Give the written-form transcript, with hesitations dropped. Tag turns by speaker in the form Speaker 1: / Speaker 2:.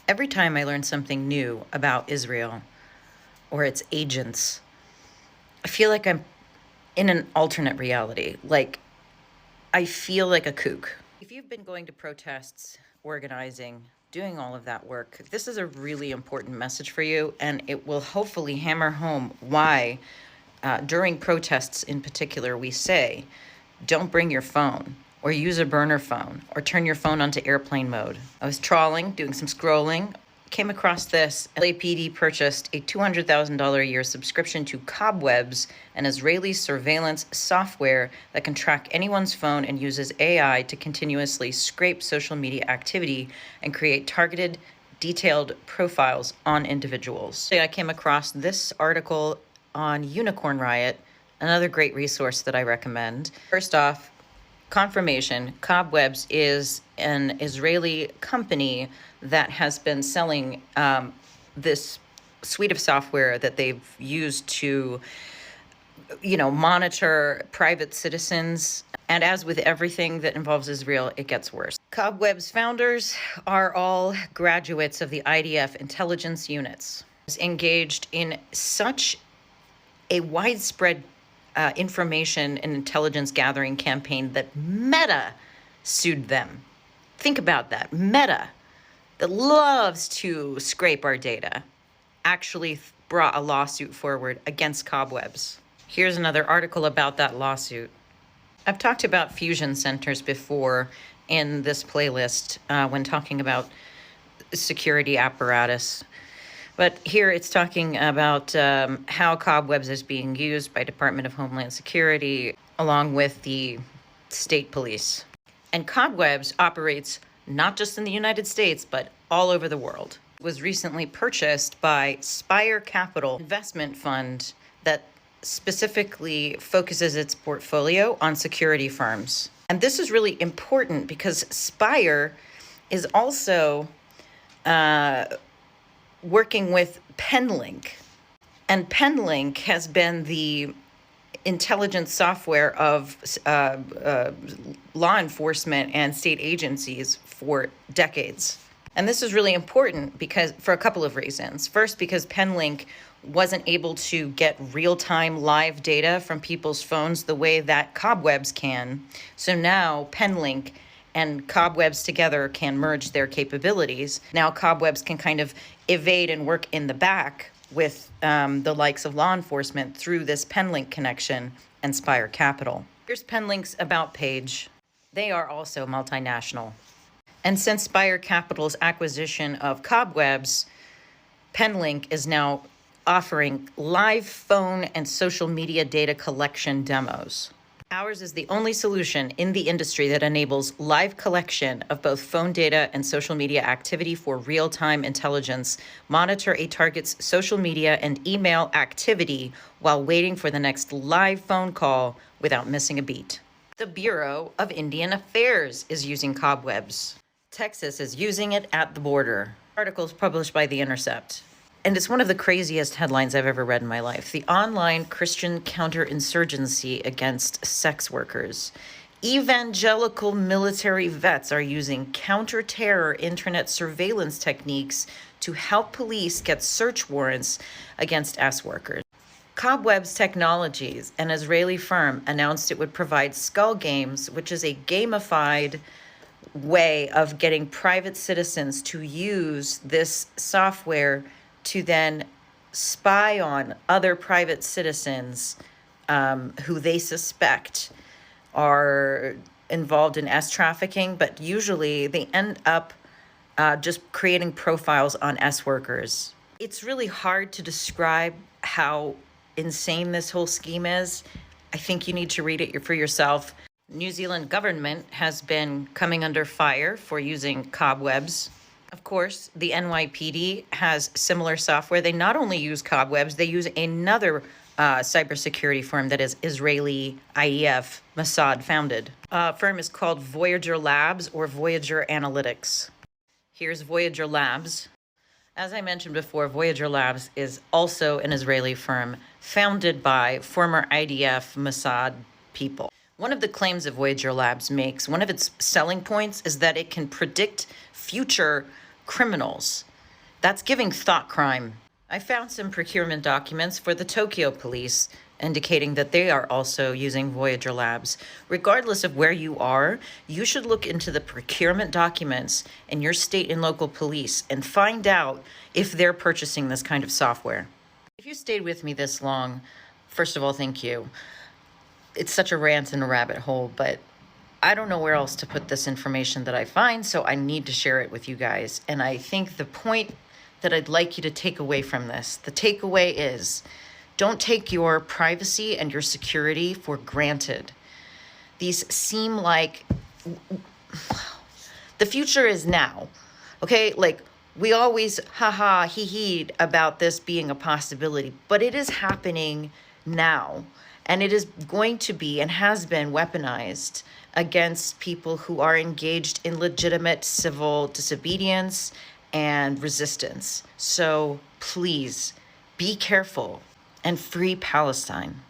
Speaker 1: Every time I learn something new about Israel or its agents, I feel like I'm in an alternate reality. Like, I feel like a kook. If you've been going to protests, organizing, doing all of that work, this is a really important message for you, and it will hopefully hammer home why, during protests in particular, we say, don't bring your phone or use a burner phone or turn your phone onto airplane mode. I was trawling, doing some scrolling, came across this. LAPD purchased a $200,000 a year subscription to Cobwebs, an Israeli surveillance software that can track anyone's phone and uses AI to continuously scrape social media activity and create targeted, detailed profiles on individuals. I came across this article on Unicorn Riot, another great resource that I recommend. First off, confirmation, Cobwebs is an Israeli company that has been selling this suite of software that they've used to, monitor private citizens. And as with everything that involves Israel, it gets worse. Cobwebs founders are all graduates of the IDF intelligence units, engaged in such a widespread information and intelligence gathering campaign that Meta sued them. Think about that. Meta, that loves to scrape our data, actually brought a lawsuit forward against Cobwebs. Here's another article about that lawsuit. I've talked about fusion centers before in this playlist when talking about security apparatus. But here it's talking about how Cobwebs is being used by Department of Homeland Security along with the state police. And Cobwebs operates not just in the United States, but all over the world. It was recently purchased by Spire Capital investment fund that specifically focuses its portfolio on security firms. And this is really important because Spire is also working with Penlink. And Penlink has been the intelligence software of law enforcement and state agencies for decades. And this is really important because for a couple of reasons. First, because Penlink wasn't able to get real-time live data from people's phones the way that Cobwebs can. So now Penlink and Cobwebs together can merge their capabilities. Now Cobwebs can kind of evade and work in the back with the likes of law enforcement through this Penlink connection and Spire Capital. Here's Penlink's about page. They are also multinational. And since Spire Capital's acquisition of Cobwebs, Penlink is now offering live phone and social media data collection demos. Ours is the only solution in the industry that enables live collection of both phone data and social media activity for real-time intelligence, monitor a target's social media and email activity while waiting for the next live phone call without missing a beat. The Bureau of Indian Affairs is using Cobwebs. Texas is using it at the border. Articles published by The Intercept. And it's one of the craziest headlines I've ever read in my life. The online Christian counterinsurgency against sex workers. Evangelical military vets are using counter-terror internet surveillance techniques to help police get search warrants against S workers. Cobwebs Technologies, an Israeli firm, announced it would provide Skull Games, which is a gamified way of getting private citizens to use this software to then spy on other private citizens who they suspect are involved in S trafficking, but usually they end up just creating profiles on S workers. It's really hard to describe how insane this whole scheme is. I think you need to read it for yourself. New Zealand government has been coming under fire for using Cobwebs. Of course, the NYPD has similar software. They not only use Cobwebs, they use another cybersecurity firm that is Israeli IDF, Mossad founded. Firm is called Voyager Labs or Voyager Analytics. Here's Voyager Labs. As I mentioned before, Voyager Labs is also an Israeli firm founded by former IDF Mossad people. One of the claims that Voyager Labs makes, one of its selling points is that it can predict future criminals. That's giving thought crime. I found some procurement documents for the Tokyo police indicating that they are also using Voyager Labs. Regardless of where you are, you should look into the procurement documents in your state and local police and find out if they're purchasing this kind of software. If you stayed with me this long, first of all, thank you. It's such a rant and a rabbit hole, but I don't know where else to put this information that I find, so I need to share it with you guys. And I think the point that I'd like you to take away from this, the takeaway is, don't take your privacy and your security for granted. These seem like the future is now, okay? Like, we always hee about this being a possibility, but it is happening now. And it is going to be and has been weaponized against people who are engaged in legitimate civil disobedience and resistance. So please be careful and free Palestine.